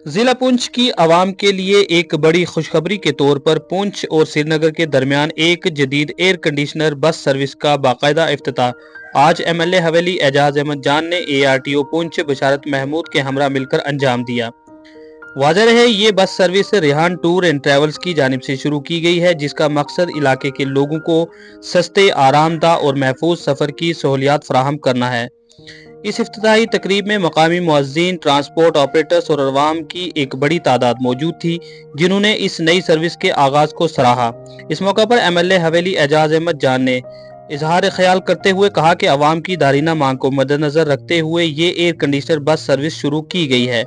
जिला पुंछ की आवाम के लिए एक बड़ी खुशखबरी के तौर पर पुंछ और श्रीनगर के दरमियान एक जदीद एयर कंडीशनर बस सर्विस का बाकायदा इफ्तिताह आज एमएलए हवेली एजाज अहमद जान ने एआरटीओ पुंछ बशारत महमूद के हमरा मिलकर अंजाम दिया। वाज़ेह रहे ये bus service Rehan tour and travels की जानिब से शुरू की गई है, जिसका मकसद इलाके के लोगों को सस्ते, आरामदा और महफूज सफ़र की सहूलियात फराहम करना है। इस इफ्तिताही तकरीब में मकामी मुअज्जिन, ट्रांसपोर्ट ऑपरेटर्स और अवाम की एक बड़ी तादाद मौजूद थी, जिन्होंने इस नई सर्विस के आगाज को सराहा। इस मौका पर एमएलए हवेली एजाज अहमद जान ने इजहार ख्याल करते हुए कहा कि अवाम की दारीना मांग को मद्देनजर रखते हुए ये एयर कंडीशनर बस सर्विस शुरू की गई है।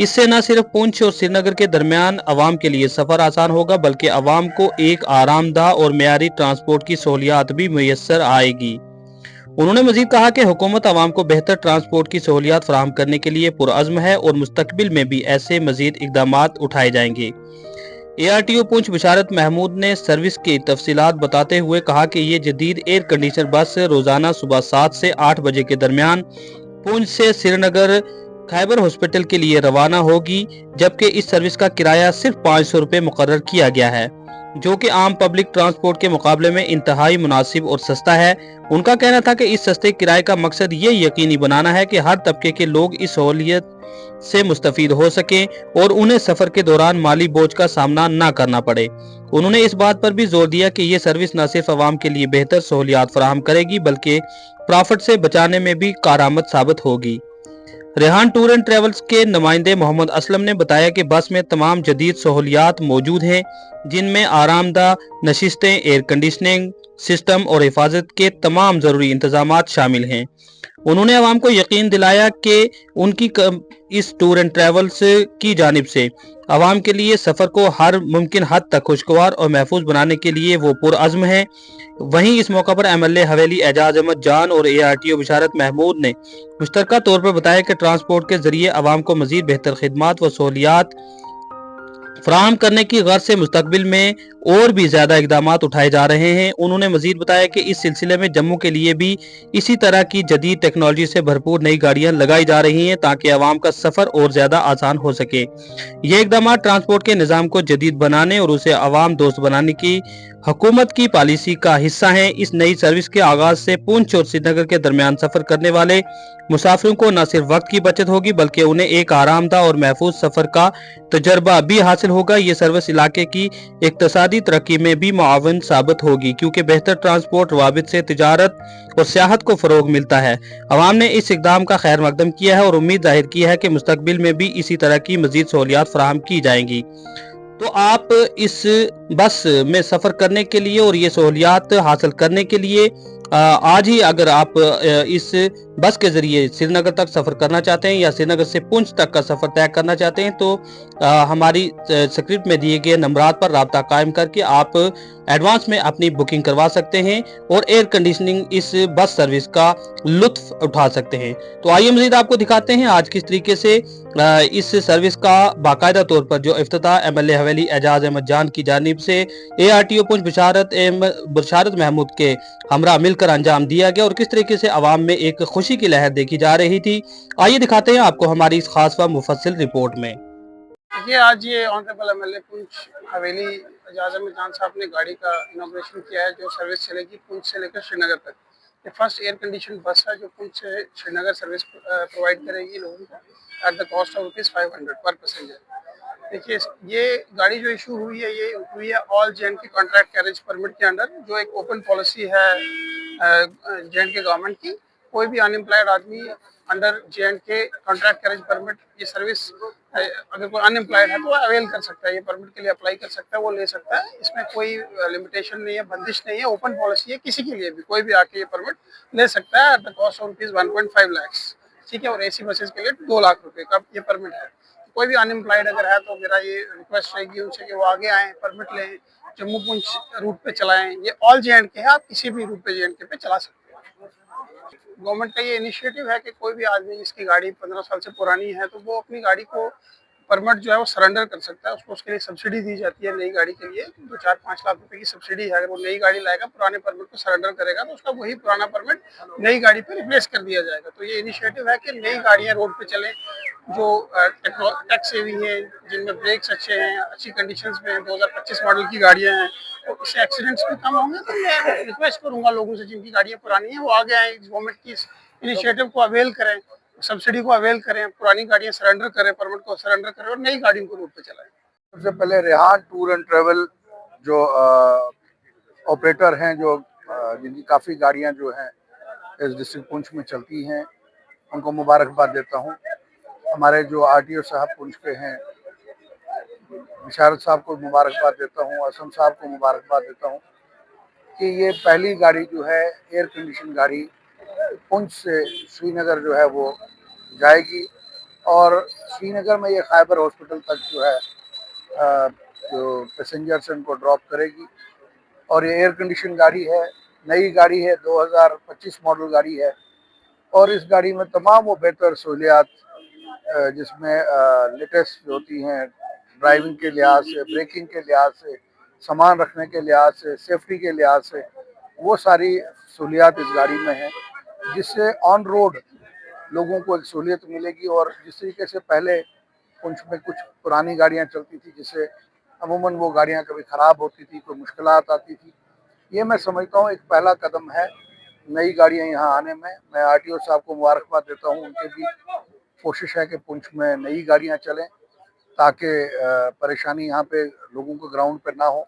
इससे न सिर्फ पुंछ और श्रीनगर के दरमियान अवाम के लिए सफर आसान होगा, बल्कि अवाम को एक आरामदा और मेयारी ट्रांसपोर्ट की सहूलियात भी मुयस्सर आएगी। उन्होंने मजीद कहा कि हुकूमत अवाम को बेहतर ट्रांसपोर्ट की सहूलियात फराहम करने के लिए पुरअज़्म है और मुस्तकबिल में भी ऐसे मजीद इकदामात उठाए जाएंगे। एआरटीओ पुंछ बशारत महमूद ने सर्विस की तफसीलात बताते हुए कहा कि ये जदीद एयर कंडीशनर बस रोजाना सुबह 7 से 8 बजे के दरमियान पुंछ से श्रीनगर खैबर हॉस्पिटल के लिए रवाना होगी, जबकि इस सर्विस का किराया सिर्फ 500 रुपये मुकर्रर किया गया है, जो कि आम पब्लिक ट्रांसपोर्ट के मुकाबले में इंतहाई मुनासिब और सस्ता है। उनका कहना था कि इस सस्ते किराए का मकसद ये यकीनी बनाना है कि हर तबके के लोग इस सहूलियत से मुस्तफीद हो सकें और उन्हें सफर के दौरान माली बोझ का सामना न करना पड़े। उन्होंने इस बात पर भी जोर दिया कि ये सर्विस न सिर्फ अवाम के लिए बेहतर सहूलियात फराहम करेगी, बल्कि प्रॉफिट से बचाने में भी कारआमद साबित होगी। रेहान टूर एंड ट्रेवल्स के नुमाइंदे मोहम्मद असलम ने बताया कि बस में तमाम जदीद सहूलियात मौजूद हैं, जिनमें आरामदा नशिस्तें, एयर कंडीशनिंग सिस्टम और हिफाजत के तमाम ज़रूरी इंतजामात शामिल हैं। उन्होंने अवाम को यकीन दिलाया कि उनकी इस टूर एंड ट्रेवल्स की जानिब से अवाम के लिए सफ़र को हर मुमकिन हद तक खुशगवार और महफूज बनाने के लिए वो पुरअज़्म है। वहीं इस मौका पर एमएलए हवेली एजाज अहमद जान और एआरटीओ बशारत महमूद ने मुश्तरका तौर पर बताया कि ट्रांसपोर्ट के जरिए अवाम को मजीद बेहतर खिदमात व सहूलियात फराहम करने की गर्ज से मुस्तकबिल में और भी ज्यादा इकदाम उठाए जा रहे हैं। उन्होंने मजीद बताया कि इस सिलसिले में जम्मू के लिए भी इसी तरह की जदीद टेक्नोलॉजी से भरपूर नई गाड़ियां लगाई जा रही हैं, ताकि आवाम का सफर और ज्यादा आसान हो सके। ये इकदाम ट्रांसपोर्ट के निज़ाम को जदीद बनाने और उसे आवाम दोस्त बनाने की हुकूमत की पॉलिसी का हिस्सा हैं। इस नई सर्विस के आगाज से पुंछ और श्रीनगर के दरमियान सफर करने वाले मुसाफिरों को न सिर्फ वक्त की बचत होगी, बल्कि उन्हें एक आरामदा और महफूज सफर का तजर्बा भी हासिल होगा। ये सर्विस इलाके की इक्तसादी तरक्की में भी मुआवन साबित होगी, क्योंकि बेहतर ट्रांसपोर्ट रवाबित से तिजारत और सियाहत को फरोग मिलता है। अवाम ने इस इकदाम का खैर मकदम किया है और उम्मीद जाहिर की है कि मुस्तकबिल में भी इसी तरह की मजीद सहूलियात फराहम की जाएंगी। तो आप इस बस में सफ़र करने के लिए और ये सहूलियात हासिल करने के लिए आज ही अगर आप इस बस के ज़रिए श्रीनगर तक सफ़र करना चाहते हैं या श्रीनगर से पुंछ तक का सफ़र तय करना चाहते हैं, तो हमारी स्क्रिप्ट में दिए गए नंबरात पर राब्ता कायम करके आप एडवांस में अपनी बुकिंग करवा सकते हैं और एयर कंडीशनिंग इस बस सर्विस का लुत्फ उठा सकते हैं। तो आइए मज़ीद आपको दिखाते हैं आज किस तरीके से इस सर्विस का बाकायदा तौर पर जो इफ्तिताह एमएलए हवेली एजाज अहमद जान की जानिब से एआरटीओ पुंछ बशारत महमूद के हमरा मिलकर अंजाम दिया गया और किस तरीके से आवाम में एक खुशी की लहर देखी जा रही थी। आइए दिखाते हैं आपको हमारी इस खास व मुफस्सिल रिपोर्ट में। देखिए, आज ये ऑनरेबल एमएलए पुंछ हवेली एजाज अहमद जान साहब ने गाड़ी का इनॉग्रेशन किया है, जो सर्विस चलेगी पुंछ से लेकर श्रीनगर तक। ये फर्स्ट एयर कंडीशन बस है जो पुंछ से श्रीनगर सर्विस प्रोवाइड करेगी लोगों को एट द कॉस्ट ऑफ ₹500 पर पैसेंजर। देखिए, ये गाड़ी जो इशू हुई है, ये हुई है all J&K contract carriage permit के अंडर, जो एक ओपन पॉलिसी है जेएंडके गवर्नमेंट की। कोई भी अनएम्प्लॉयड आदमी under J&K contract carriage permit ये सर्विस, अगर कोई अनएम्प्लॉयड है तो वो अवेल कर सकता है, ये परमिट के लिए अप्लाई कर सकता है, वो ले सकता है। इसमें कोई लिमिटेशन नहीं है, बंदिश नहीं है, ओपन पॉलिसी है, किसी के लिए भी कोई भी आके ये परमिट ले सकता है at the cost of ₹1.5 lakh. ठीक है, और एसी बसेस के लिए 2 लाख रुपए का ये परमिट है। कोई भी अनएम्प्लॉयड अगर है तो मेरा ये रिक्वेस्ट रहेगी उनसे कि वो आगे आएँ, परमिट लें, जम्मू पुंछ रूट पे चलाएं। ये ऑल जेएंडके है, आप किसी भी रूट पे जेएंडके पे चला सकते हैं। गवर्नमेंट का ये इनिशिएटिव है कि कोई भी आदमी जिसकी गाड़ी 15 साल से पुरानी है, तो वो अपनी गाड़ी को परमिट जो है वो सरेंडर कर सकता है, उसको उसके लिए सब्सिडी दी जाती है नई गाड़ी के लिए, 2-4-5 लाख रुपए की सब्सिडी है। अगर वो नई गाड़ी लाएगा, पुराने परमिट को सरेंडर करेगा तो उसका वही पुराना परमिट नई गाड़ी पे रिप्लेस कर दिया जाएगा। तो ये इनिशिएटिव है कि नई गाड़ियां रोड पे चलें जो टेक सेवी हैं, जिनमें ब्रेक्स अच्छे हैं, अच्छी कंडीशंस में हैं, 2025 मॉडल की गाड़ियां हैं, तो इससे एक्सीडेंट्स भी कम होंगे। तो मैं रिक्वेस्ट करूंगा लोगों से जिनकी गाड़ियां पुरानी हैं वो आगे आए, गवर्नमेंट की इनिशिएटिव को अवेल करें, सब्सिडी को अवेल करें, पुरानी गाड़ियां सरेंडर करें, परमिट को सरेंडर करें और नई गाड़ियों को रोड पे चलाएं। सबसे पहले रेहान टूर एंड ट्रेवल जो ऑपरेटर हैं, जो जिनकी काफ़ी गाड़ियां जो हैं इस डिस्ट्रिक्ट पुंछ में चलती हैं, उनको मुबारकबाद देता हूं। हमारे जो आरटीओ साहब पुंछ के हैं, बिशारत साहब को मुबारकबाद देता हूं, असम साहब को मुबारकबाद देता हूं कि ये पहली गाड़ी जो है एयर कंडीशन गाड़ी पुंछ से श्रीनगर जो है वो जाएगी और श्रीनगर में ये खैबर हॉस्पिटल तक जो है जो पैसेंजर्स उनको ड्रॉप करेगी। और ये एयर कंडीशन गाड़ी है, नई गाड़ी है, 2025 मॉडल गाड़ी है और इस गाड़ी में तमाम वो बेहतर सहूलियात जिसमें लेटेस्ट होती हैं, ड्राइविंग के लिहाज से, ब्रेकिंग के लिहाज से, सामान रखने के लिहाज से, सेफ्टी के लिहाज से, वो सारी सहूलियात इस गाड़ी में हैं, जिससे ऑन रोड लोगों को एक सहूलियत मिलेगी। और जिस तरीके से पहले पुंछ में कुछ पुरानी गाड़ियां चलती थी जिससे अमूमन वो गाड़ियां कभी ख़राब होती थी, कोई मुश्किलात आती थी, ये मैं समझता हूँ एक पहला कदम है नई गाड़ियां यहाँ आने में। मैं आरटीओ साहब को मुबारकबाद देता हूँ, उनकी भी कोशिश है कि पुंछ में नई गाड़ियां चलें ताकि परेशानी यहाँ पे लोगों को ग्राउंड पे ना हो।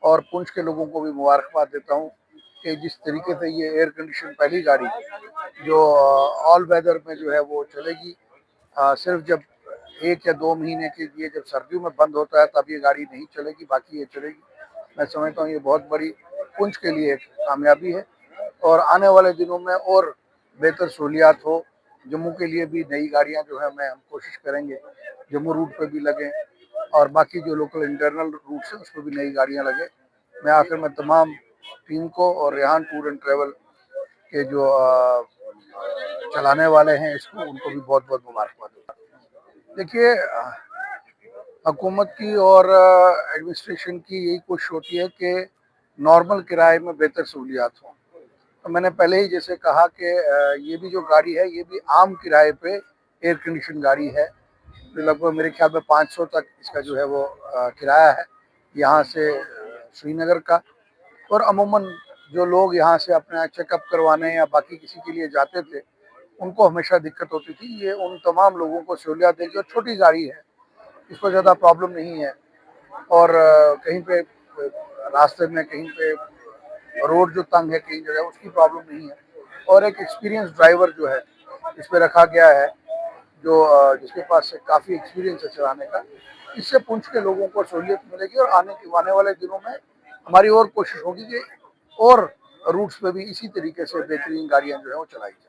और पुंछ के लोगों को भी मुबारकबाद देता हूँ कि जिस तरीके से ये एयर कंडीशन पहली गाड़ी जो ऑल वेदर में जो है वो चलेगी, सिर्फ जब 1 या 2 महीने के लिए जब सर्दियों में बंद होता है तब ये गाड़ी नहीं चलेगी, बाकी ये चलेगी। मैं समझता हूँ ये बहुत बड़ी पुंछ के लिए एक कामयाबी है और आने वाले दिनों में और बेहतर सहूलियात हो। जम्मू के लिए भी नई गाड़ियाँ जो है हम कोशिश करेंगे जम्मू रूट पे भी लगें और बाकी जो लोकल इंटरनल रूट्स हैं उस पर भी नई गाड़ियाँ लगें। मैं आखिर में तमाम टीम को और रेहान टूर एंड ट्रेवल के जो चलाने वाले हैं इसको, उनको भी बहुत बहुत मुबारकबाद देता हूं। देखिए, हुकूमत की और एडमिनिस्ट्रेशन की यही कोशिश होती है कि नॉर्मल किराए में बेहतर सहूलियात हों। तो मैंने पहले ही जैसे कहा कि ये भी जो गाड़ी है ये भी आम किराए पे एयर कंडीशन गाड़ी है। तो लगभग मेरे ख्याल में 500 तक इसका जो है वो किराया है यहाँ से श्रीनगर का। और अमूमन जो लोग यहाँ से अपना चेकअप करवाने या बाकी किसी के लिए जाते थे उनको हमेशा दिक्कत होती थी। ये उन तमाम लोगों को सहूलियत देगी और छोटी गाड़ी है, इसको ज़्यादा प्रॉब्लम नहीं है और कहीं पे रास्ते में कहीं पे रोड जो तंग है कहीं जगह उसकी प्रॉब्लम नहीं है। और एक एक्सपीरियंस ड्राइवर जो है इस पे रखा गया है जो जिसके पास काफ़ी एक्सपीरियंस है चलाने का। इससे पुंछ के लोगों को सहूलियत मिलेगी और आने वाले दिनों में हमारी और कोशिश होगी कि और रूट्स पे भी इसी तरीके से बेहतरीन गाड़ियाँ जो है वो चलाई जाए।